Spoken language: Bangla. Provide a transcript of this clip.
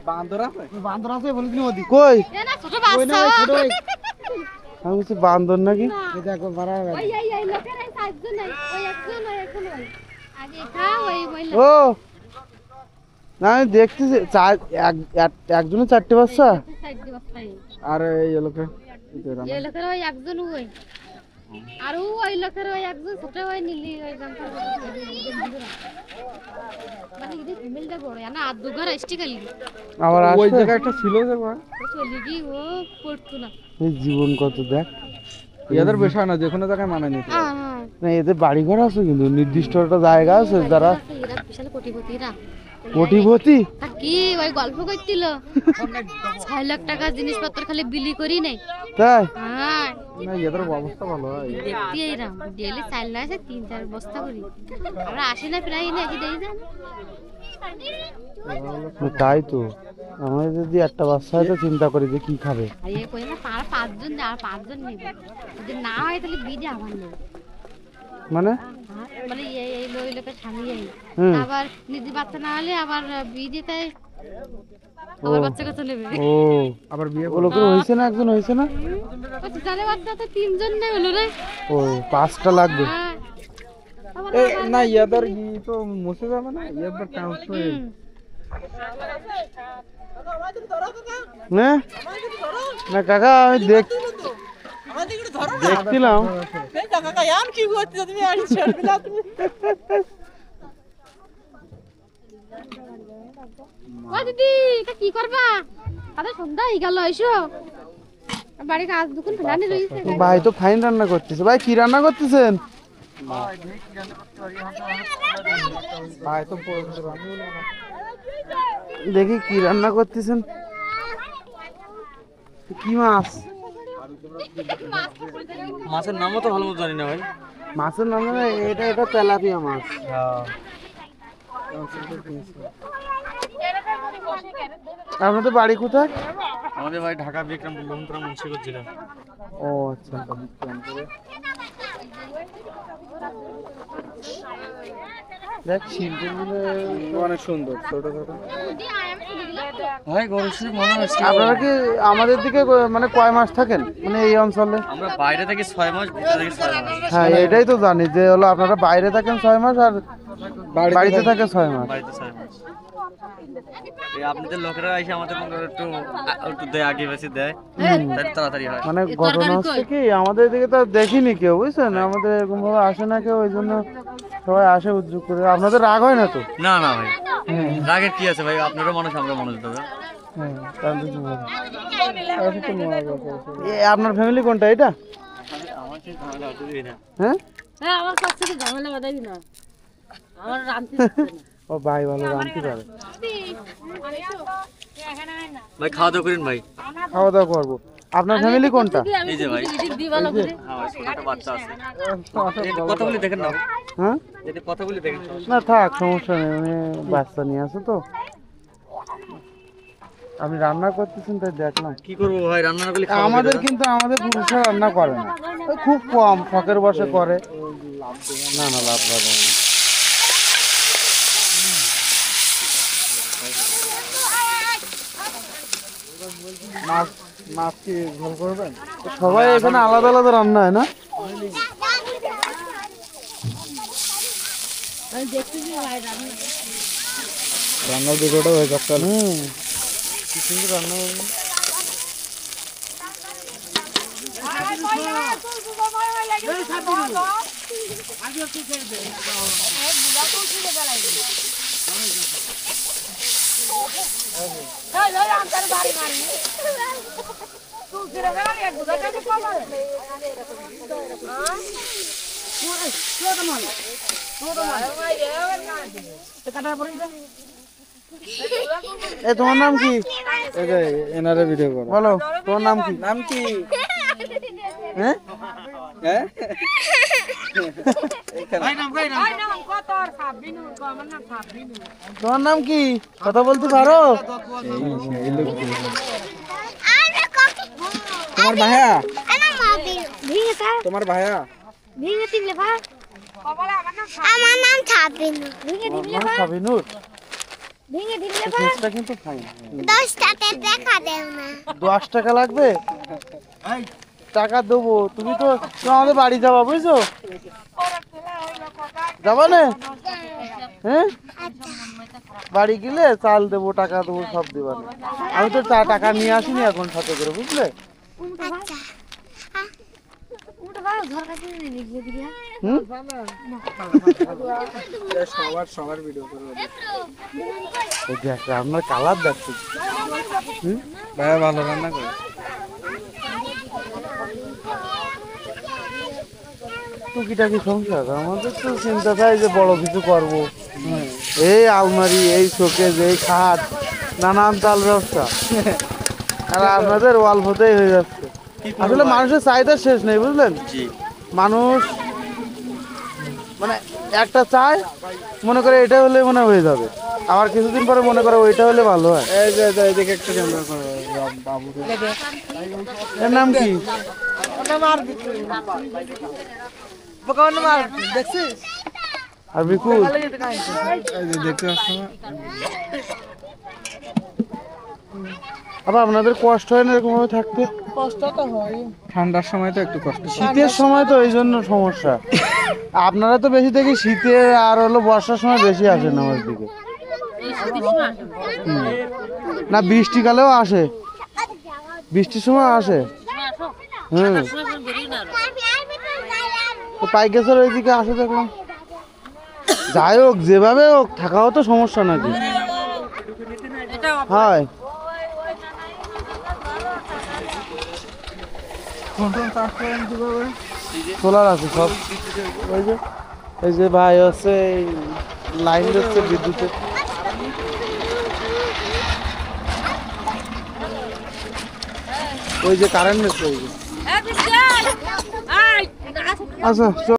বান্দর আছে বলিস ওদি কই আমি বলছি বান্দর নাকি দেখো ও না আমি দেখতেছি একজনের 4টে বাচ্চা আর এই লোকের একজন আর ওই লোকের ওই একজন ছোট ওই নীলি ওই মানে ইদি ফ্যামিলিটা বড় না আর দুঘর স্টিকালি আবার ওই জায়গা একটা ছিল যে চলে কি ও পড়তো না এই জীবন কত দেখ এদের বিষয় না যে কোনো জায়গায় মানায় নিতে না এদের বাড়ি ঘর আছে কিন্তু নির্দিষ্ট একটা জায়গা আছে যারা এরা বিশাল কোটিপতিরা কোটিপতি কি ওই গল্প করছিল 6 লাখ টাকা জিনিসপত্র খালি বিলি করি নাই তাই হ্যাঁ না এদের অবস্থা ভালো হয় দেখতে এরা ডেইলি চাল না আছে 3-4 বস্তা করি আমরা আসি না প্রায় না কি দেই যান তাই তো আমরা যদি একটা বাচ্চা হয় তো চিন্তা করি যে কি খাবে এই কই না তার 5 জন আর 5 জন নেবে যদি না হয় তাহলে বিয়ে আমার নেই মানে মানে এই লোকের স্বামী আবার নিজে বাচ্চা না হলে আবার বিয়ে দিতে আবার বাচ্চা কাছে নেবে ও আবার বিয়ে লোকের হইছে না একজন হইছে না জানে বাচ্চা তো 3 জন নেই হলো রে ও 5টা লাগবে না ইয়াদার ই তো মুছে যাবে না ইয়াদার কাউন্ট না না কাকা আমি দেখছিলাম দিদি এটা কি করবা তাহলে সন্ধ্যা হয়ে গেল এসো বাড়ি কাজ দুকুন ফেলানি রইছে ভাই তো ফাইন রান্না করতেছে ভাই কি রান্না করতেছেন ভাই তো দেখি কি রান্না করতেছেন কি মাছ মাছের নামও তো ভালো মতো জানি না ভাই মাছের নাম না এটা তেলাপিয়া মাছ আপনাদের বাড়ি কোথায় আমাদের ভাই ঢাকা বিক্রমপুর লোহন্তরা মুন্সিগঞ্জ জেলা ও আচ্ছা দেখ শিল্পগুলো অনেক সুন্দর ছোট ছোট ভাই গরুশি মনে হচ্ছে আপনারা কি আমাদের দিকে মানে কয় মাস থাকেন মানে এই অঞ্চলে আমরা বাইরে থেকে 6 মাস ভিতরে থেকে 6 মাস হ্যাঁ এটাই তো জানি যে হলো আপনারা বাইরে থাকেন 6 মাস আর বাড়িতে থাকে 6 মাস বাড়িতে 6 মাস এই আপনাদের লোকেরা এসে আমাদের একটু দেয় আগে বেশি দেয় তাড়াতাড়ি হয় মানে ঘটনা হচ্ছে কি আমাদের দিকে তো দেখিনি কেউ বুঝছেন আমাদের এরকম ভাবে আসে না কেউ ওই জন্য সবাই আসে উদ্যোগ করে আপনাদের রাগ হয় না তো না না ভাই রাগের কি আছে ভাই আপনারও মানুষ আমরা মানুষ দাদা আপনার ফ্যামিলি কোনটা এটা হ্যাঁ আমার কাছ থেকে ঝামেলা বাঁধাবি না আমার রান্তি ও ভাই ভালো রান্তি পারে ভাই খাওয়া দাওয়া করেন ভাই খাওয়া দাওয়া করবো আপনার ফ্যামিলি কোনটা এই যে ভাই ছোট বাচ্চা আছে কথা বলি দেখেন না হ্যাঁ যদি কথা বলি দেখেন না থাক সমস্যা নেই উনি বাচ্চা নিয়ে আসে তো আপনি রান্না করতেছেন তাই দেখলাম কি করবো ভাই রান্না না করলে আমাদের কিন্তু আমাদের পুরুষরা রান্না করে না খুব কম শখের বসে করে না না লাভ হবে না মাছ কি ঝোল করবেন সবাই এখানে আলাদা আলাদা রান্না হয় না রান্না দুটোটা হয়ে যাচ্ছে কি সুন্দর রান্না হবে তোমার নাম কি এনারে ভিডিও করো বলো তোমার নাম কি হ্যাঁ হ্যাঁ তোমার নাম কি কথা বলতে পারো তোমার ভাইয়া তোমার ভাইয়া আমার নাম সাবিনুর। সাবিনুর ভেঙে দিলে ফ্রিজটা কিন্তু ফাইন। 10 টাকা দেখা দেও না। 10 টাকা লাগবে? টাকা দেবো, তুমি তো আমাদের বাড়ি যাবা বুঝছো, যাবা না? হ্যাঁ, বাড়ি গেলে চাল দেবো, টাকা দেবো, সব দেবা না। আমি তো টাকা নিয়ে আসিনি এখন সাথে করে, বুঝলে? আচ্ছা উঠে বাবা ঘর কাছে নিয়ে নিয়ে দিবি। হুম, সবার ভিডিও করবো। এই দেখ আপনার কালার দেখছি। হুম, ভাইয়া ভালো রান্না করে। টুকিটাকি সংসার, আমাদের তো চিন্তা চাই যে বড় কিছু করবো। এই আলমারি, এই শোকেজ, এই খাট, নানান চাল ব্যবসা, আর আপনাদের অল্পতেই হয়ে যাচ্ছে। আসলে মানুষের চাহিদা শেষ নেই, বুঝলেন? জি মানুষ মানে একটা চায়, মনে করে এটা হলে মনে হয়ে যাবে, আবার কিছুদিন পরে মনে করে ওইটা হলে ভালো হয়। এই যে এদিকে একটু ক্যামেরা করো বাবু। এর নাম কি? আর বিকুল, এই যে দেখতে পাচ্ছ না? আবার আপনাদের কষ্ট হয় না এরকম ভাবে থাকতে? ঠান্ডার সময় তো একটু কষ্ট। শীতের সময় তো এই জন্য সমস্যা। আপনারা তো বেশি দেখি শীতে আর হলো বর্ষার সময় বেশি আসেন আমাদের দিকে। হুম। না বৃষ্টিকালেও আসে, বৃষ্টির সময় আসে। হুম, তো পাইকেশ্বর ওইদিকে আসে দেখলাম। যাই হোক, যেভাবে হোক থাকাও তো সমস্যা নাকি? হয় সোলার আছে সব। ওই যে এই যে ভাই হচ্ছে লাইন দিচ্ছে বিদ্যুতের। ওই যে কারেন্ট দিচ্ছে, ওই যে। আচ্ছা।